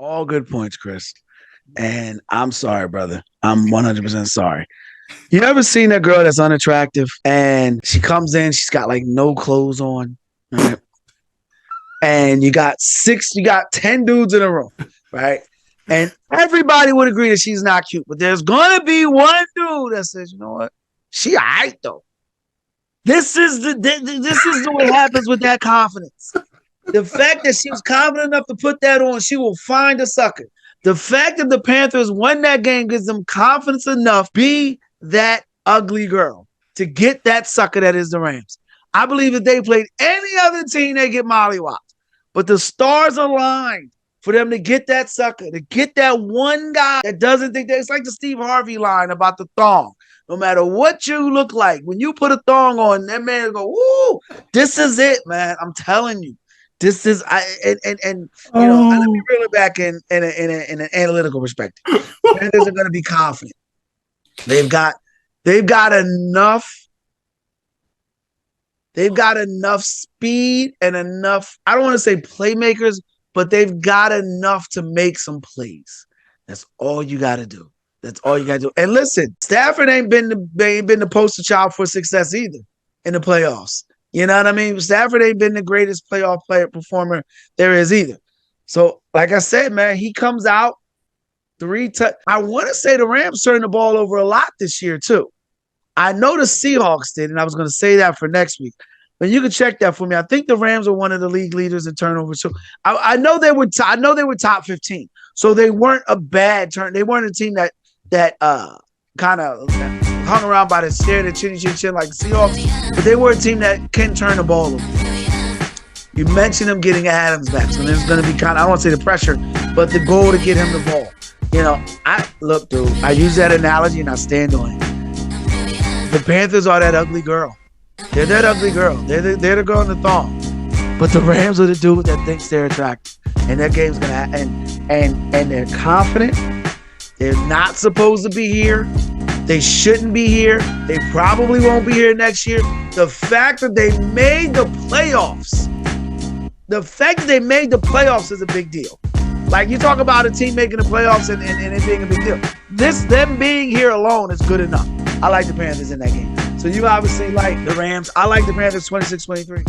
All good points, Chris. And I'm sorry, brother. I'm 100% sorry. You ever seen that girl that's unattractive and she comes in, she's got like no clothes on, right? And you got 10 dudes in a room, right? And everybody would agree that she's not cute, but there's gonna be one dude that says, you know what? She all right though. This is the way it happens with that confidence. The fact that she was confident enough to put that on, she will find a sucker. The fact that the Panthers won that game gives them confidence enough be that ugly girl to get that sucker that is the Rams. I believe if they played any other team, they get mollywopped. But the stars aligned for them to get that sucker, to get that one guy that doesn't think that it's like the Steve Harvey line about the thong. No matter what you look like, when you put a thong on, that man go, "Woo, this is it, man." I'm telling you. This is and you know, let me reel it back in an analytical perspective. Panthers are going to be confident. They've got enough. They've got enough speed and enough. I don't want to say playmakers, but they've got enough to make some plays. That's all you got to do. That's all you got to do. And listen, Stafford ain't been the poster child for success either in the playoffs. You know what I mean? Stafford ain't been the greatest playoff performer there is either. So, like I said, man, he comes out I want to say the Rams turned the ball over a lot this year too. I know the Seahawks did, and I was going to say that for next week. But you can check that for me. I think the Rams are one of the league leaders in turnovers. So I know they were. I know they were top 15. So they weren't a bad turn. They weren't a team that kind of hung around by the stair, the chin like the Seahawks. But they were a team that can turn the ball over. You mentioned them getting Adams back, so there's going to be I don't want to say the pressure, but the goal to get him the ball. You know, look, dude. I use that analogy and I stand on it. The Panthers are that ugly girl. They're that ugly girl. They're the girl in the thong. But the Rams are the dude that thinks they're attractive. And that game's gonna happen. And they're confident. They're not supposed to be here. They shouldn't be here. They probably won't be here next year. The fact that they made the playoffs. The fact that they made the playoffs is a big deal. Like, you talk about a team making the playoffs and it being a big deal. Them being here alone is good enough. I like the Panthers in that game. So you obviously like the Rams. I like the Panthers 26-23.